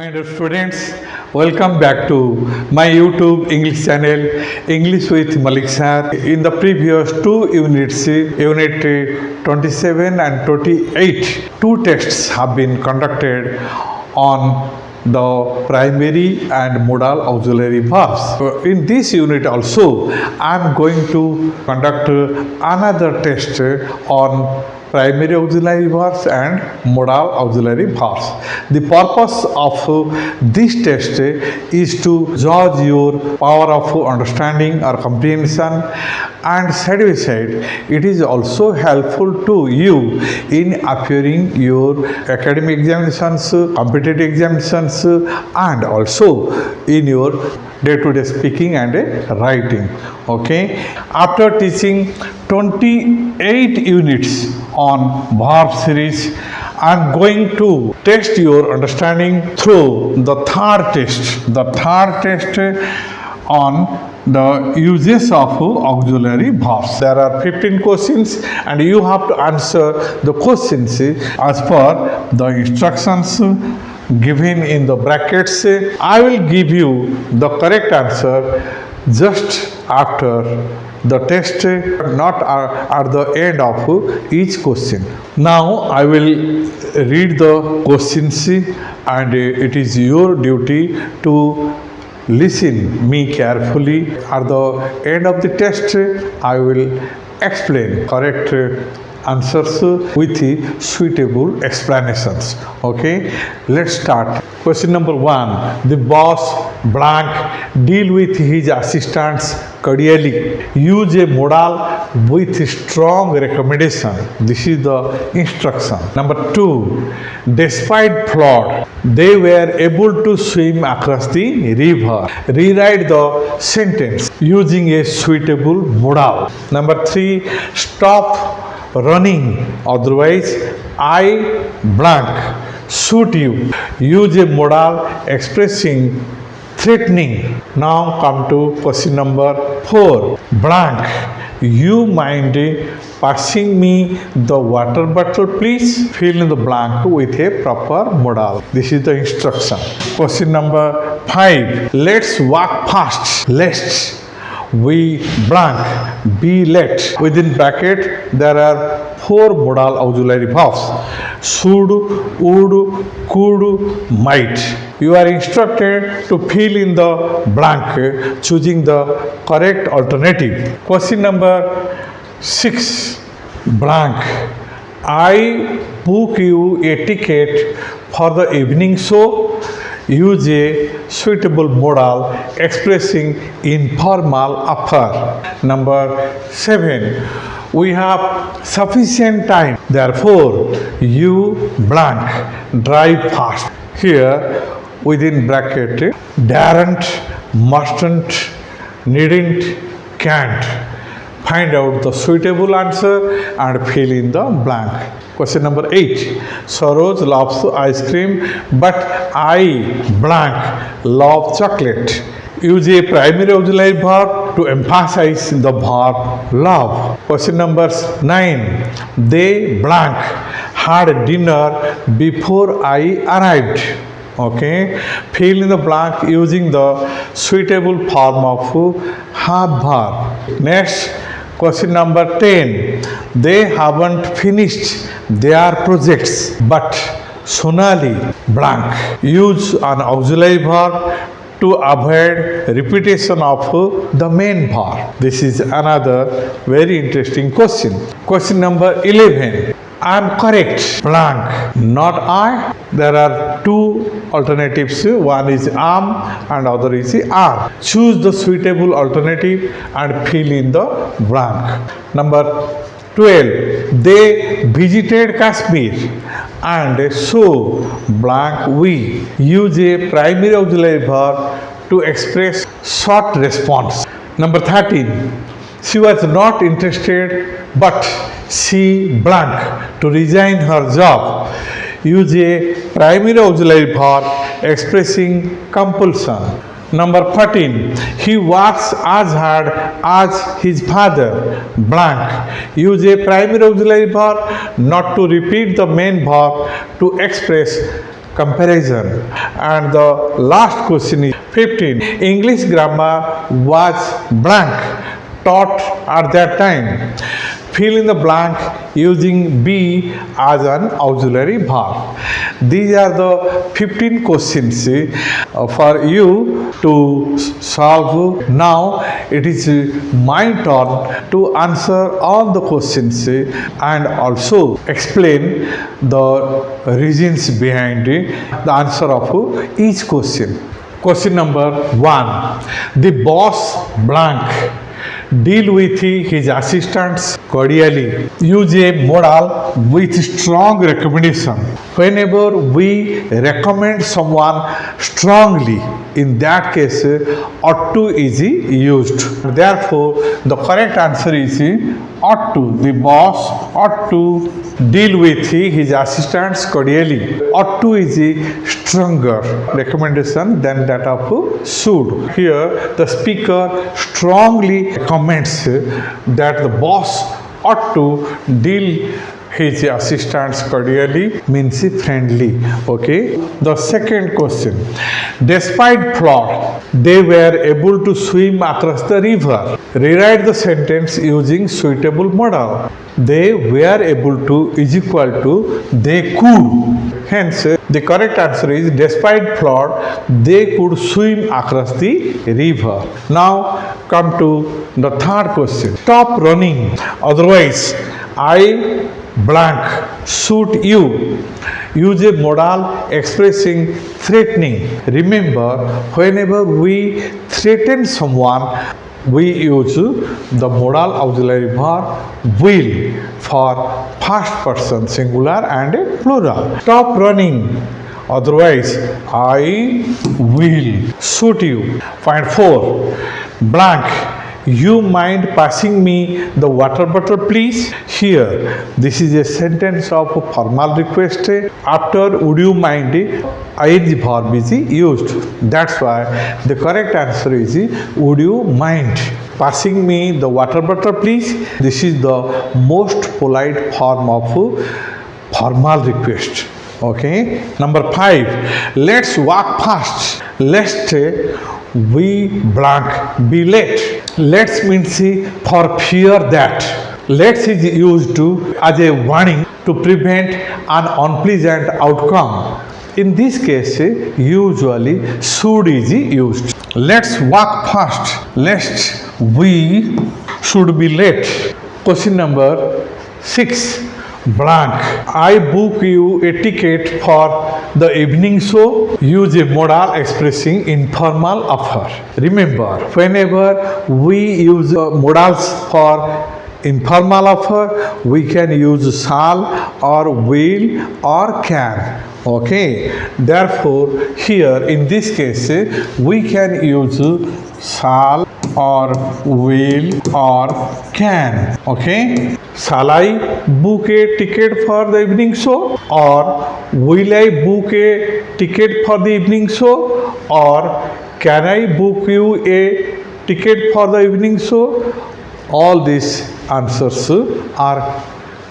my dear students, welcome back to my YouTube English channel, English with Malik Sir. In the previous two units, Unit 27 and 28, two tests have been conducted on the primary and modal auxiliary verbs. In this unit also, I am going to conduct another test on primary auxiliary verbs and modal auxiliary verbs. The purpose of this test is to judge your power of understanding or comprehension, and side by side it is also helpful to you in appearing your academic examinations, competitive examinations, and also in your day-to-day speaking and writing. Okay, after teaching 28 units on verb series, I am going to test your understanding through the third test. The third test on the uses of auxiliary verbs. There are 15 questions and you have to answer the questions as per the instructions given in the brackets. I will give you the correct answer just after the test, not at the end of each question. Now I will read the questions and it is your duty to listen me carefully. At the end of the test, I will explain correct answers with suitable explanations. Okay, let's start. Question number 1. The boss blank deal with his assistants cordially. Use a modal with strong recommendation. This is the instruction. Number 2. Despite flood, they were able to swim across the river. Rewrite the sentence using a suitable modal. Number 3. Stop running, otherwise I blank shoot you. Use a modal expressing threatening. Now come to question number 4. Blank, you mind passing me the water bottle please? Fill in the blank with a proper modal. This is the instruction. Question number 5. Let's walk fast lest we blank be late. Within bracket there are 4 modal auxiliary verbs: should, would, could, might. You are instructed to fill in the blank choosing the correct alternative. Question number 6. Blank, I book you a ticket for the evening show. Use a suitable modal expressing informal offer. Number 7. We have sufficient time, therefore you blank drive fast. Here within bracket daren't, mustn't, needn't, can't. Find out the suitable answer and fill in the blank. Question number 8. Saroj loves ice cream, but I blank love chocolate. Use a primary auxiliary verb to emphasize the verb love. Question number 9. They blank had dinner before I arrived. Okay, fill in the blank using the suitable form of have verb. Next, question number 10. They haven't finished their projects, but Sonali blank. Use an auxiliary verb to avoid repetition of the main verb. This is another very interesting question. Question number 11. I am correct blank, not I. There are 2 alternatives. One is am and other is are. Choose the suitable alternative and fill in the blank. Number 12. They visited Kashmir and so blank we. Use a primary auxiliary verb to express short response. Number 13. She was not interested but she blank to resign her job. Use a primary auxiliary verb expressing compulsion. Number 14. He works as hard as his father blank. Use a primary auxiliary verb not to repeat the main verb to express comparison. And the last question is 15. English grammar was blank taught at that time. Fill in the blank using be as an auxiliary verb. These are the 15 questions for you to solve. Now it is my turn to answer all the questions and also explain the reasons behind the answer of each question. Question number 1. The boss blank deal with his assistants cordially. Use a modal with strong recommendation. Whenever we recommend someone strongly, in that case, ought to is used. Therefore, the correct answer is ought to. The boss ought to deal with his assistants cordially. Ought to is a stronger recommendation than that of should. Here, the speaker strongly recommends that the boss ought to deal his assistants cordially, means friendly. Okay. The second question. Despite flood, they were able to swim across the river. Rewrite the sentence using suitable modal. They were able to is equal to they could. Hence, the correct answer is despite flood, they could swim across the river. Now, come to the third question. Stop running, otherwise I blank shoot you. Use a modal expressing threatening. Remember, whenever we threaten someone, we use the modal auxiliary verb will for first person singular and plural. Stop running, otherwise I will shoot you. Point 4. Blank. You mind passing me the water bottle, please? Here, this is a sentence of formal request. After would you mind, ing verb is used. That's why the correct answer is would you mind passing me the water bottle, please? This is the most polite form of formal request. Okay. Number 5. Let's walk fast. Lest we blank be late. Let's means for fear that. Let's is used to as a warning to prevent an unpleasant outcome. In this case, usually should is used. Let's walk fast lest we should be late. Question number 6. Blank. I book you a ticket for the evening show. Use a modal expressing informal offer. Remember, whenever we use modals for informal offer, we can use shall or will or can. Okay. Therefore, here in this case, we can use shall or will or can. Okay. Shall I book a ticket for the evening show? Or will I book a ticket for the evening show? Or can I book you a ticket for the evening show? All these answers are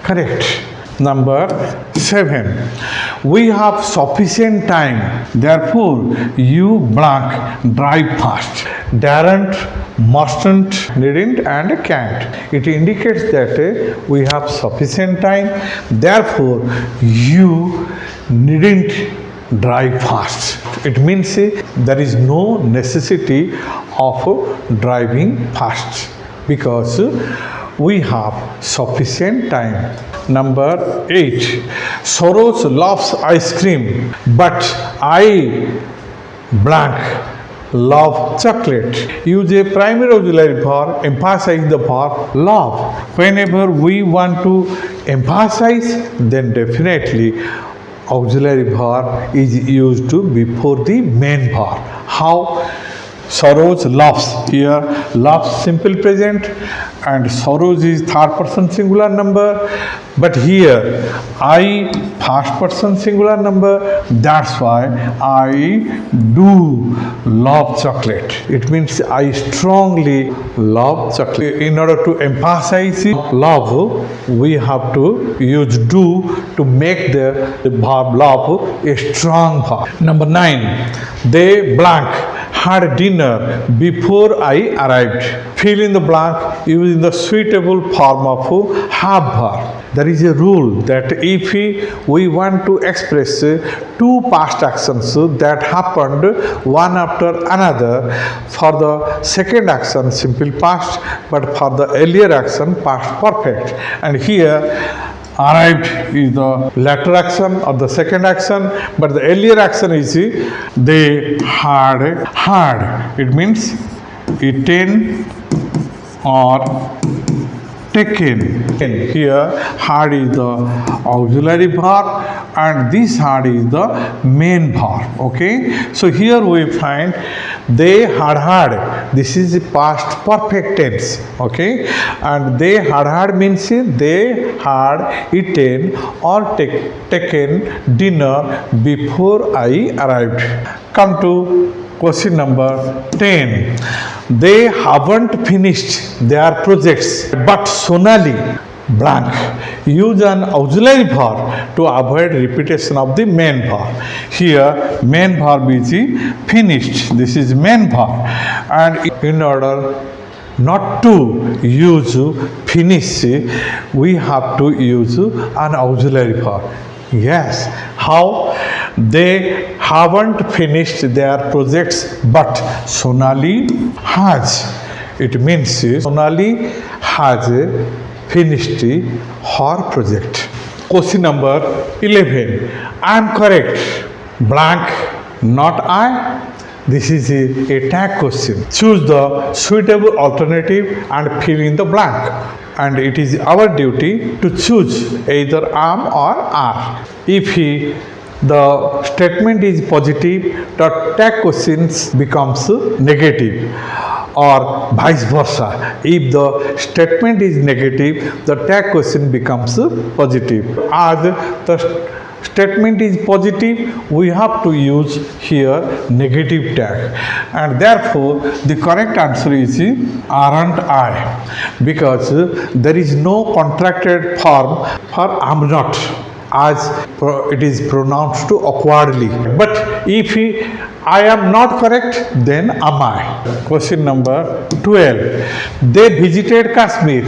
correct. Number 7. We have sufficient time. Therefore, you blank drive fast. Daren't, mustn't, needn't and can't. It indicates that we have sufficient time. Therefore, you needn't drive fast. It means there is no necessity of driving fast because we have sufficient time. Number 8. Soros loves ice cream, but I blank love chocolate. Use a primary auxiliary verb, emphasize the verb love. Whenever we want to emphasize, then definitely auxiliary verb is used before the main verb. How? Soros loves. Here loves simple present and sorrows is third person singular number, but here I first person singular number, that's why I do love chocolate. It means I strongly love chocolate. In order to emphasize love, we have to use do to make the verb love a strong verb. Number 9, they blank had dinner before I arrived. Fill in the blank using the suitable form of have verb. There is a rule that if we want to express two past actions that happened one after another, for the second action simple past, but for the earlier action past perfect. And here arrived is the latter action or the second action, but the earlier action is they had. It means eaten or taken. Here had is the auxiliary verb and this had is the main verb. Okay, so here we find they had. This is the past perfect tense. Okay, and they had means they had eaten or taken dinner before I arrived. Come to question number 10. They haven't finished their projects, but Sonali blank use an auxiliary verb to avoid repetition of the main verb. Here main verb is finished. This is main verb, and in order not to use finish, we have to use an auxiliary verb. Yes, how? They haven't finished their projects, but Sonali has. It means Sonali has finished her project. Question number 11. I am correct. Blank, not I. This is a tag question. Choose the suitable alternative and fill in the blank. And it is our duty to choose either am or are. If the statement is positive, the tag questions becomes negative, or vice versa. If the statement is negative, the tag question becomes positive. As the statement is positive, we have to use here negative tag, and therefore the correct answer is aren't I, because there is no contracted form for am not, as it is pronounced awkwardly. But if I am not correct, then am I. Question number 12. They visited Kashmir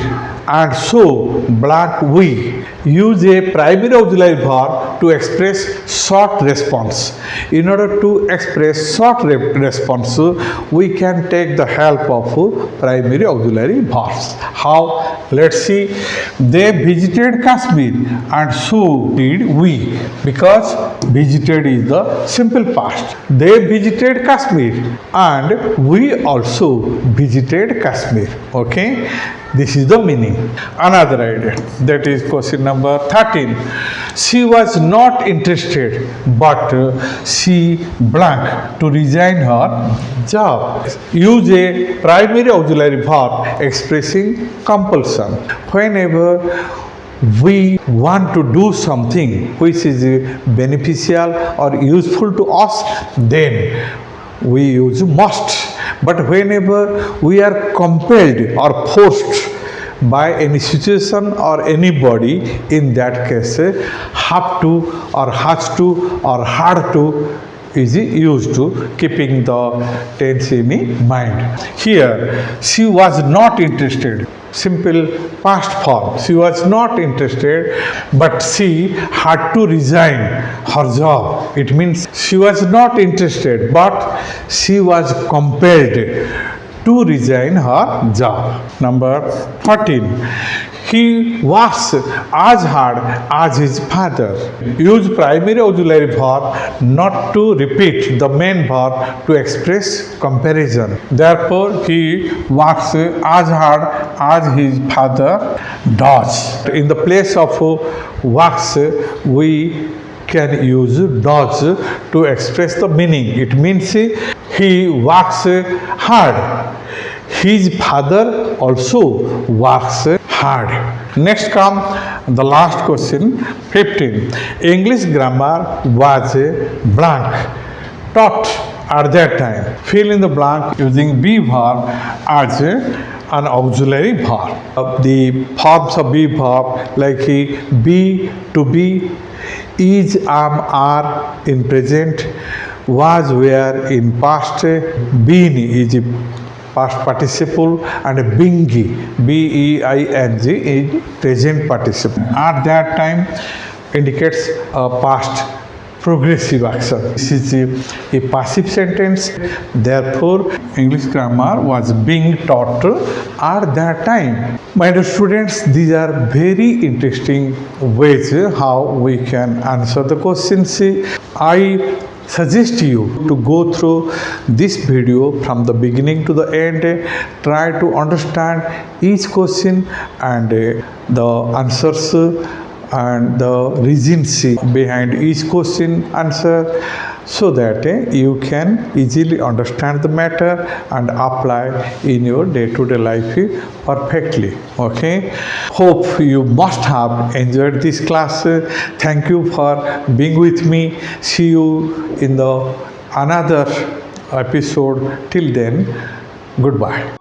and so blank we. Use a primary auxiliary verb to express short response. In order to express short response, we can take the help of primary auxiliary verbs. How? Let's see. They visited Kashmir and so did we, because visited is the simple past. They visited Kashmir and we also visited Kashmir. Okay, this is the meaning. Another idea, that is question number 13. She was not interested, but she blank to resign her job. Use a primary auxiliary verb expressing compulsion. Whenever we want to do something which is beneficial or useful to us, then we use must. But whenever we are compelled or forced by any situation or anybody, in that case have to or has to or had to is used to, keeping the tense in mind. Here she was not interested, simple past form. She was not interested, but she had to resign her job. It means she was not interested, but she was compelled to resign her job. Number 14. He works as hard as his father. Use primary auxiliary verb not to repeat the main verb to express comparison. Therefore, he works as hard as his father does. In the place of works, we can use does to express the meaning. It means he works hard. His father also works hard. Next come the last question, 15. English grammar was blank taught at that time. Fill in the blank using be verb as an auxiliary verb. The forms of be verb like be, to be, is, am, are in present, was, were in past, been is past participle, and bingy, B-E-I-N-G is present participle. At that time indicates a past progressive action. This is a passive sentence. Therefore, English grammar was being taught at that time. My dear students, these are very interesting ways how we can answer the questions. I suggest you to go through this video from the beginning to the end. Try to understand each question and the answers and the reasons behind each question answer, so that you can easily understand the matter and apply in your day-to-day life perfectly. Okay, hope you must have enjoyed this class. Thank you for being with me. See you in the another episode. Till then, goodbye.